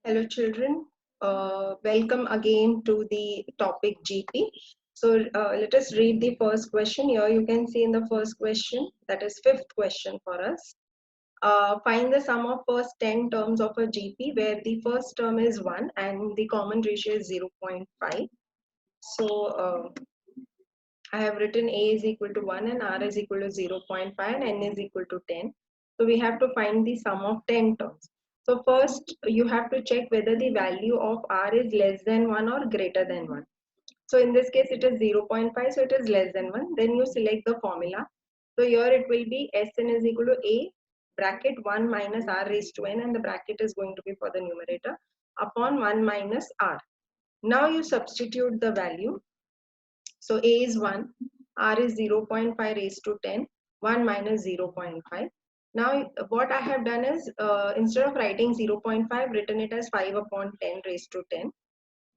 Hello children, welcome again to the topic GP. So let us read the first question. Here you can see in the first question, that is fifth question for us. Find the sum of first 10 terms of a GP where the first term is 1 and the common ratio is 0.5. So I have written A is equal to 1 and R is equal to 0.5 and N is equal to 10. So we have to find the sum of 10 terms. So first you have to check whether the value of R is less than 1 or greater than 1. So in this case it is 0.5, so it is less than 1. Then you select the formula. So here it will be Sn is equal to A bracket 1 minus R raised to N, and the bracket is going to be for the numerator, upon 1 minus R. Now you substitute the value. So A is 1, R is 0.5 raised to 10, 1 minus 0.5. Now what I have done is instead of writing 0.5, written it as 5 upon 10 raised to 10.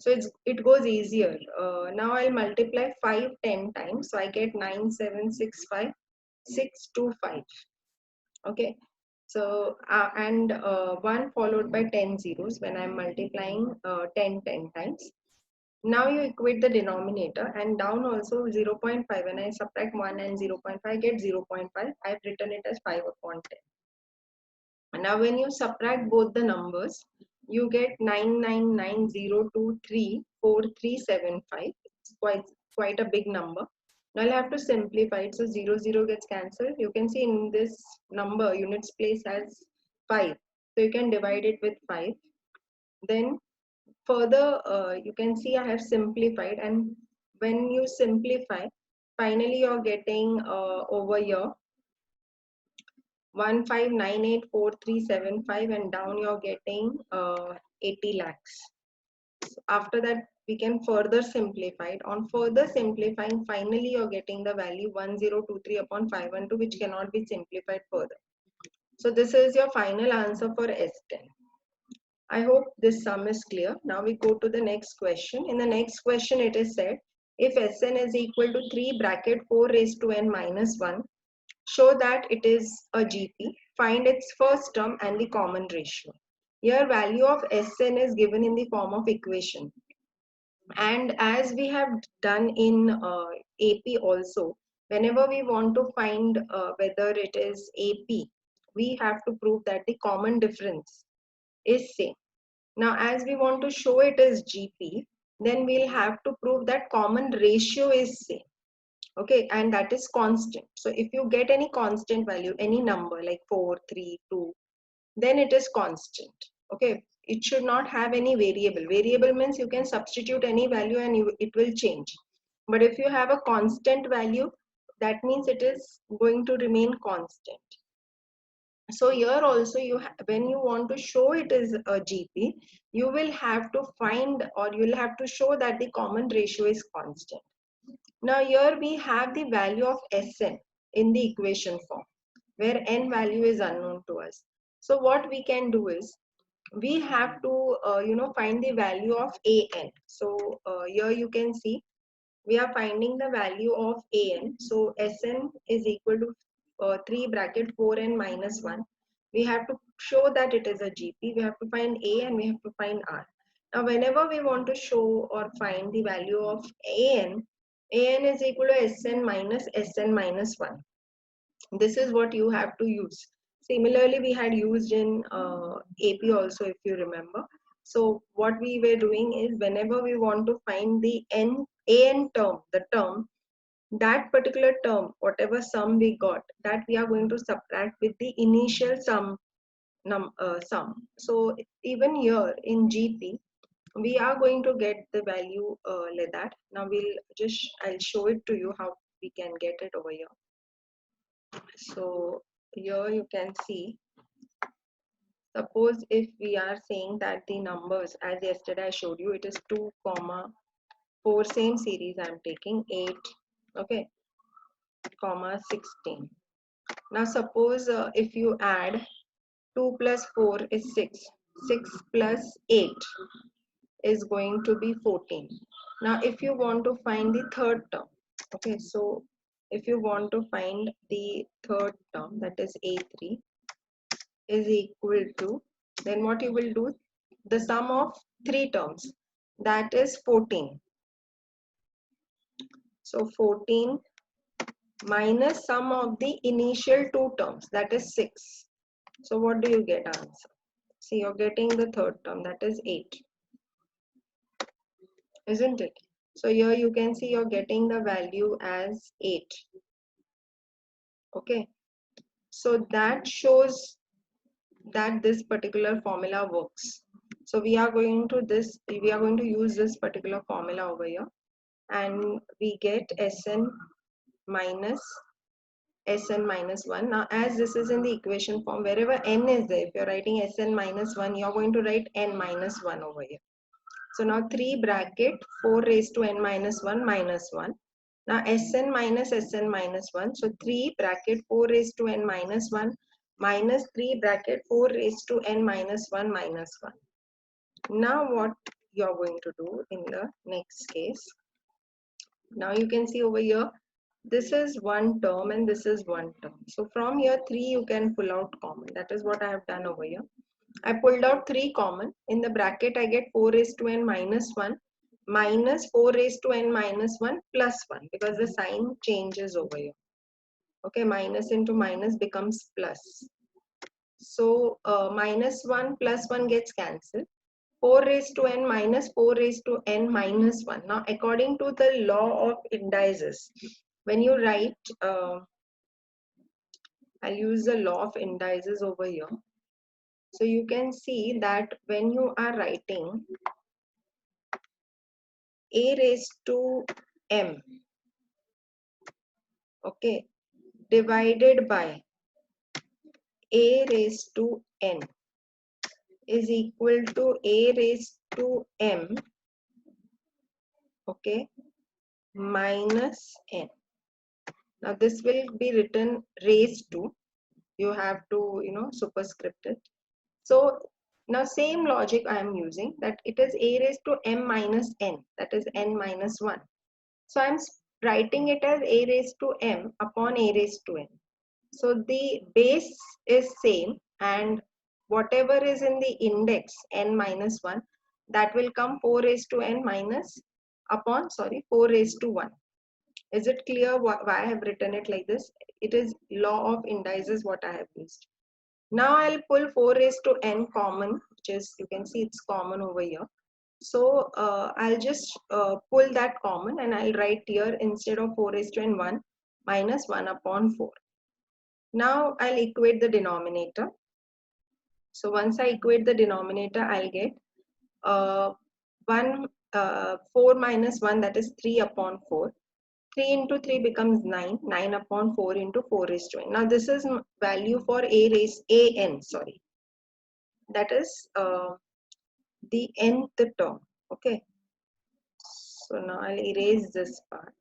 So it goes easier. Now I'll multiply 5 10 times. So I get 9, 7, 6, 5, 6, 2, 5. Okay. So and 1 followed by 10 zeros when I'm multiplying 10 10 times. Now you equate the denominator, and down also 0.5. When I subtract 1 and 0.5, I get 0.5. I've written it as 5 upon 10. And now when you subtract both the numbers, you get 999023437. It's quite a big number. Now I'll have to simplify it. So 0 gets cancelled. You can see in this number units place as 5. So you can divide it with 5. Then further you can see I have simplified, and when you simplify, finally you're getting over here 15984,375, and down you're getting 80 lakhs. So after that we can further simplify it. On further simplifying, finally you're getting the value 1023 upon 512, which cannot be simplified further. So this is your final answer for S10. I hope this sum is clear. Now we go to the next question. In the next question it is said, if Sn is equal to 3 bracket 4 raised to n minus 1, show that it is a GP. Find its first term and the common ratio. Here value of Sn is given in the form of equation. And as we have done in AP also, whenever we want to find whether it is AP, we have to prove that the common difference is same. Now, as we want to show it as GP, then we'll have to prove that common ratio is same. Okay, and that is constant. So if you get any constant value, any number like 4, 3, 2, then it is constant. Okay, it should not have any variable. Variable means you can substitute any value and it will change. But if you have a constant value, that means it is going to remain constant. So here also when you want to show it is a GP, you will have to find, or you will have to show that the common ratio is constant. Now here we have the value of Sn in the equation form, where n value is unknown to us. So what we can do is we have to find the value of An. So here you can see we are finding the value of An. So Sn is equal to 3 bracket 4n minus 1. We have to show that it is a GP. We have to find A and we have to find R. Now whenever we want to show or find the value of An is equal to Sn minus 1. This is what you have to use. Similarly, we had used in AP also, if you remember. So what we were doing is whenever we want to find the an term, the term, that particular term, whatever sum we got, that we are going to subtract with the initial sum. So even here in GP, we are going to get the value like that. Now I'll show it to you how we can get it over here. So here you can see, suppose if we are saying that the numbers, as yesterday I showed you, it is 2 comma 4, same series I'm taking 8, okay, comma 16. Now suppose if you add 2 plus 4 is 6, 6 plus 8 is going to be 14. Now if you want to find the third term, okay, so if you want to find the third term, that is A3 is equal to, then what you will do, the sum of 3 terms, that is 14. So 14 minus sum of the initial 2 terms, that is 6. So what do you get answer? See, you're getting the third term, that is 8, isn't it? So here you can see you're getting the value as 8. Okay, so that shows that this particular formula works. So we are going to use this particular formula over here, and we get minus Sn minus 1. Now as this is in the equation form, wherever n is there, if you're writing Sn minus 1, you're going to write n minus 1 over here. So now 3 bracket 4 raised to n minus 1 minus 1. Now Sn minus 1. So 3 bracket 4 raised to n minus 1 minus 3 bracket 4 raised to n minus 1 minus 1. Now what you're going to do in the next case, now you can see over here, this is one term and this is one term. So from here 3 you can pull out common. That is what I have done over here. I pulled out 3 common. In the bracket I get 4 raised to n minus 1 minus 4 raised to n minus 1 plus 1, because the sign changes over here. Okay, minus into minus becomes plus. So minus 1 plus 1 gets cancelled. 4 raised to n minus 4 raised to n minus 1. Now according to the law of indices, when you write, I'll use the law of indices over here. So you can see that when you are writing a raised to m, okay, divided by a raised to n is equal to a raised to m, okay, minus n. Now this will be written raised to. You have to, superscript it. So now same logic I am using, that it is a raised to m minus n, that is n minus 1. So I am writing it as a raised to m upon a raised to n. So the base is same, and whatever is in the index n minus 1, that will come 4 raised to n minus 4 raised to 1. Is it clear why I have written it like this? It is law of indices what I have used. Now I'll pull 4 raised to n common, which is, you can see it's common over here. So I'll just pull that common, and I'll write here instead of 4 raised to n 1 minus 1 upon 4. Now I'll equate the denominator. So once I equate the denominator, I'll get 4 minus 1, that is 3 upon 4. 3 into 3 becomes 9. 9 upon 4 into 4 raised to n. Now this is value for an, sorry. That is the nth term. Okay. So now I'll erase this part.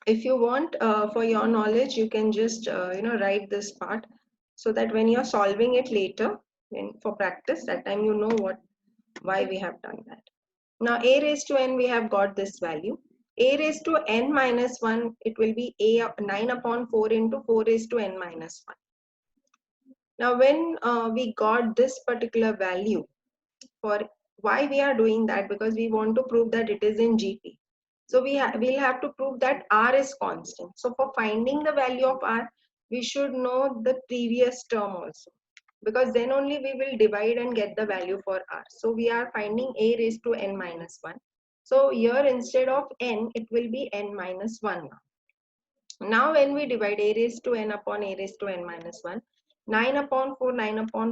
If you want, for your knowledge, you can just write this part, so that when you're solving it later for practice, that time you know why we have done that. Now a raised to n, we have got this value. A raised to n minus 1, it will be 9 upon 4 into 4 raised to n minus 1. Now when we got this particular value, for why we are doing that, because we want to prove that it is in GP. So we'll have to prove that R is constant. So for finding the value of R, we should know the previous term also, because then only we will divide and get the value for R. So we are finding a raised to n minus 1. So here instead of n, it will be n minus 1 now. Now when we divide a raised to n upon a raised to n minus 1, 9 upon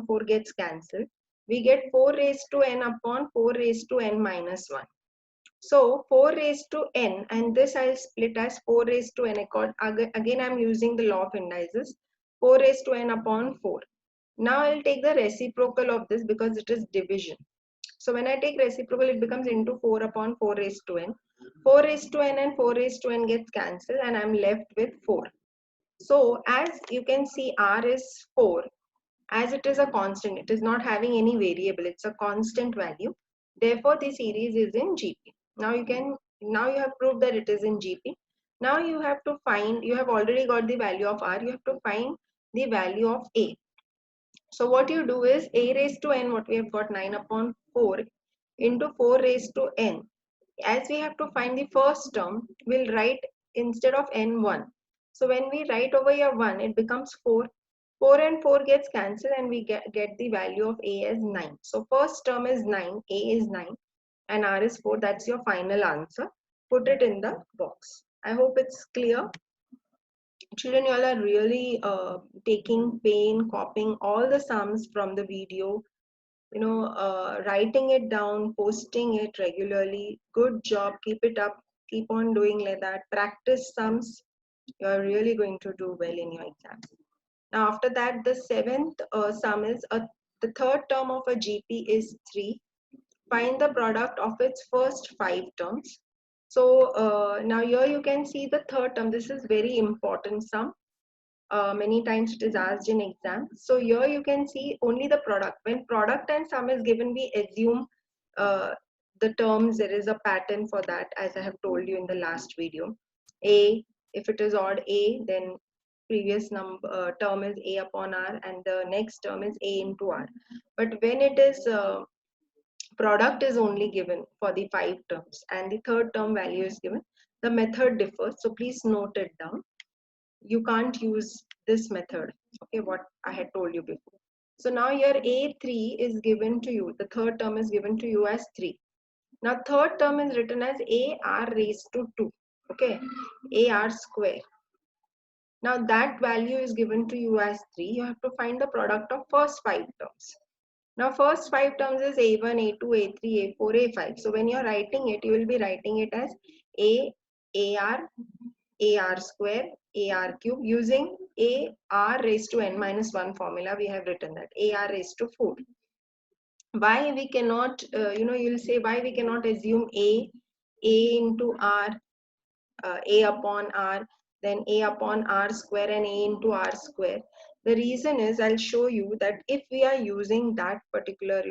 4 gets cancelled. We get 4 raised to n upon 4 raised to n minus 1. So 4 raised to n, and this I'll split as 4 raised to n. Again I'm using the law of indices. 4 raised to n upon 4. Now I'll take the reciprocal of this, because it is division. So when I take reciprocal, it becomes into 4 upon 4 raised to n. 4 raised to n and 4 raised to n gets cancelled, and I'm left with 4. So as you can see, R is 4. As it is a constant, it is not having any variable, it's a constant value. Therefore the series is in GP. Now you have proved that it is in GP. Now you have already got the value of R, you have to find the value of A. So what you do is a raised to n, what we have got 9 upon 4 into 4 raised to n. As we have to find the first term, we'll write instead of n 1. So when we write over here 1, it becomes 4. 4 and 4 gets cancelled and we get the value of a as 9. So first term is 9, a is 9 and r is 4. That's your final answer. Put it in the box. I hope it's clear. Children, you all are really taking pain, copying all the sums from the video, writing it down, posting it regularly. Good job. Keep it up. Keep on doing like that. Practice sums. You are really going to do well in your exams. Now, after that, the seventh sum is the third term of a GP is 3. Find the product of its first 5 terms. So now here you can see the third term. This is very important sum. Many times it is asked in exam. So here you can see only the product. When product and sum is given, we assume the terms. There is a pattern for that, as I have told you in the last video. A, if it is odd A, then previous number term is A upon R and the next term is A into R. But when it is product is only given for the 5 terms and the third term value is given, the method differs. So please note it down. You can't use this method, okay, what I had told you before. So now here A3 is given to you, the third term is given to you as 3. Now third term is written as AR raised to 2, okay, AR square. Now that value is given to you as 3. You have to find the product of first 5 terms. Now first 5 terms is A1, A2, A3, A4, A5. So when you're writing it, you will be writing it as AR, AR square, AR cube. Using AR raised to n minus 1 formula, we have written that AR raised to 4. Why we cannot, you'll say why we cannot assume A into R, A upon R, then A upon R square and A into R square. The reason is, I'll show you that if we are using that particular,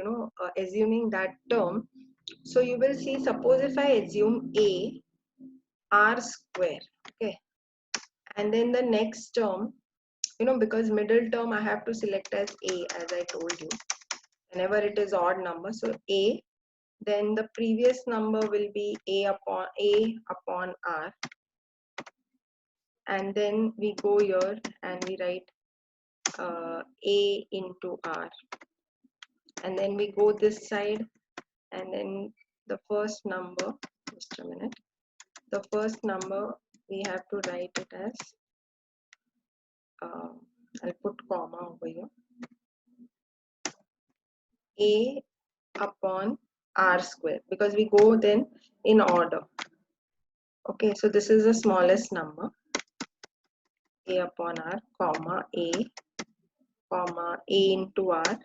assuming that term, so you will see, suppose if I assume A R square, okay, and then the next term, because middle term I have to select as A, as I told you, whenever it is odd number. So A, then the previous number will be A upon R, and then we go here and we write A into R, and then we go this side, and then the first number, just a minute, the first number we have to write it as, I'll put comma over here, A upon R square, because we go then in order. Okay, so this is the smallest number, A upon R, comma A into R,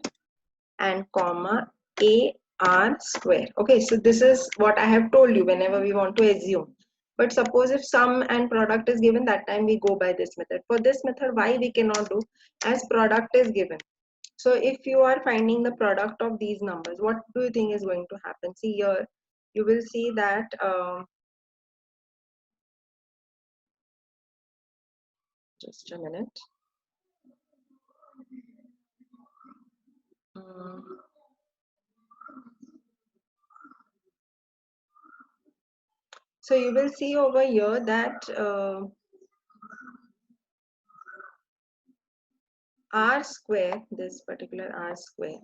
and comma A R square. Okay, so this is what I have told you whenever we want to assume. But suppose if sum and product is given, that time we go by this method. For this method, why we cannot do, as product is given. So if you are finding the product of these numbers, what do you think is going to happen? See here, you will see that just a minute. So you will see over here that R square, this particular R square,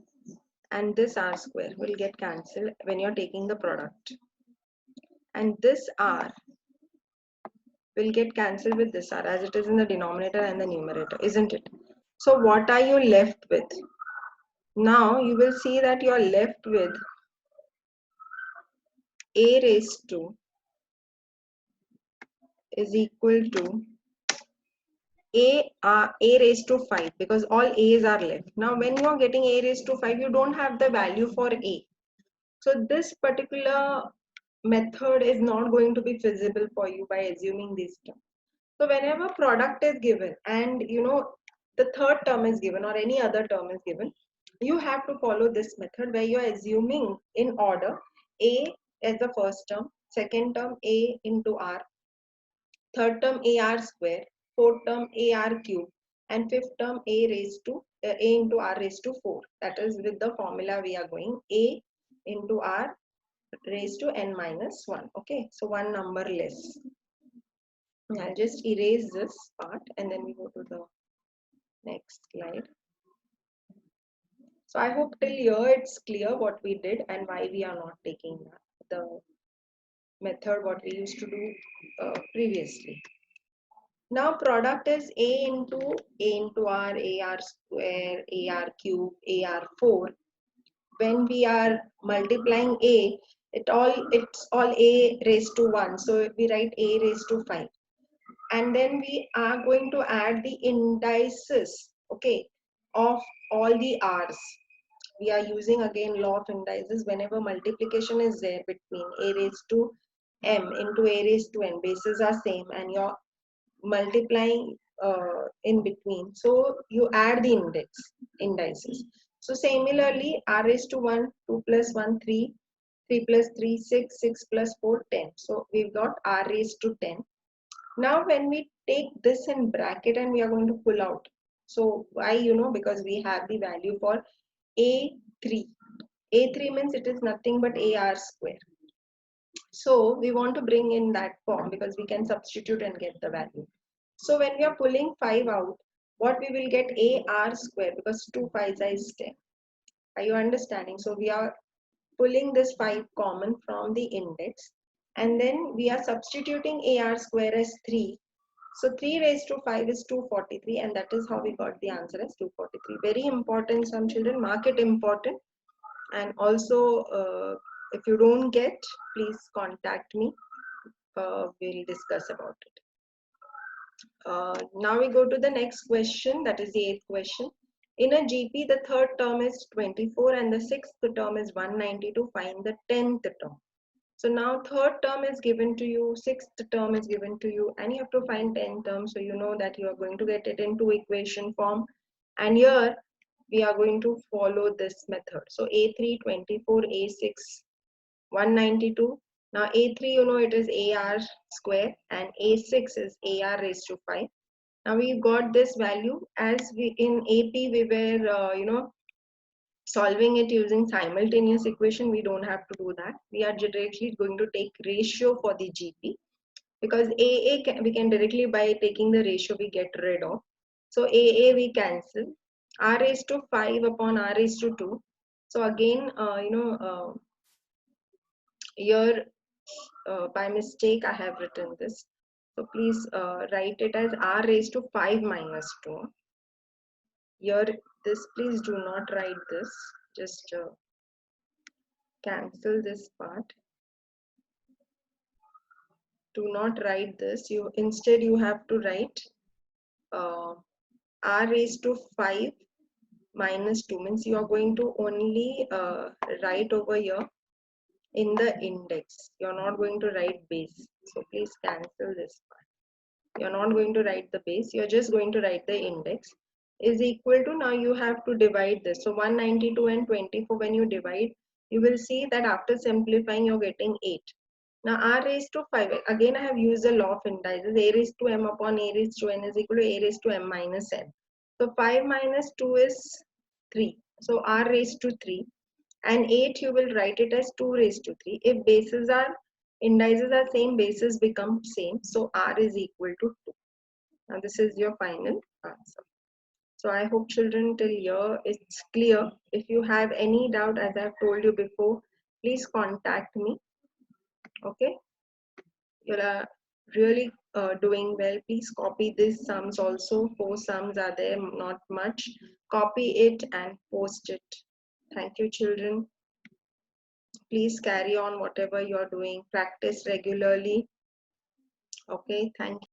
and this R square will get cancelled when you're taking the product. And this R will get cancelled with this R, as it is in the denominator and the numerator, isn't it? So what are you left with? Now you will see that you are left with A raised to is equal to A raised to 5, because all A's are left. Now when you are getting A raised to 5, you don't have the value for A. So this particular method is not going to be feasible for you by assuming these terms. So whenever product is given and the third term is given or any other term is given, you have to follow this method where you are assuming in order A as the first term, second term A into R, third term AR square, fourth term AR cube, and fifth term a into r raised to 4. That is with the formula we are going a into r raised to n minus 1. Okay, so one number less. I'll just erase this part and then we go to the next slide. So I hope till here it's clear what we did and why we are not taking the method what we used to do previously. Now product is a into r, ar square, ar cube, ar4. When we are multiplying a, it's all a raised to 1. So we write a raised to 5. And then we are going to add the indices, okay, of all the r's. We are using again law of indices. Whenever multiplication is there between a raised to m into a raised to n, bases are same and you're multiplying in between, so you add the indices. So similarly, r raised to 1, 2 plus 1, 3, 3 plus 3, 6, 6 plus 4, 10. So we've got r raised to 10. Now when we take this in bracket and we are going to pull out, so why, because we have the value for a3. a3 means it is nothing but ar square. So we want to bring in that form because we can substitute and get the value. So when we are pulling 5 out, what we will get ar square, because 2 5s is 10. Are you understanding? So we are pulling this 5 common from the index and then we are substituting ar square as 3. So 3 raised to 5 is 243 and that is how we got the answer as 243. Very important, some children mark it important. And also if you don't get, please contact me. We'll discuss about it. Now we go to the next question, that is the 8th question. In a GP, the third term is 24 and the 6th term is 190 to find the 10th term. So now third term is given to you, 6th term is given to you, and you have to find 10 terms. So you know that you are going to get it into equation form. And here we are going to follow this method. So A3, 24, A6, 192. Now A3, it is AR square and A6 is AR raised to 5. Now we got this value as we in AP we were, solving it using simultaneous equation. We don't have to do that. We are directly going to take ratio for the GP because we can directly by taking the ratio we get rid of. So AA we cancel. R raised to 5 upon R raised to 2. So again, here by mistake I have written this. So please write it as R raised to 5 minus 2. Here this, please do not write this. Just cancel this part. Do not write this. Instead you have to write R raised to 5 minus 2, means you are going to only write over here in the index. You are not going to write base. So please cancel this part. You are not going to write the base. You are just going to write the index is equal to, now you have to divide this. So 192 and 24, when you divide, you will see that after simplifying you're getting 8. Now r raised to 5, again I have used the law of indices. A raised to m upon a raised to n is equal to a raised to m minus n. So 5 minus 2 is 3. So r raised to 3. And 8 you will write it as 2 raised to 3. If indices are same, bases become same. So r is equal to 2. Now this is your final answer. So I hope children till here it's clear. If you have any doubt, as I have told you before, please contact me. Okay. You're really doing well. Please copy these sums also. 4 sums are there, not much. Copy it and post it. Thank you, children. Please carry on whatever you're doing. Practice regularly. Okay, thank you.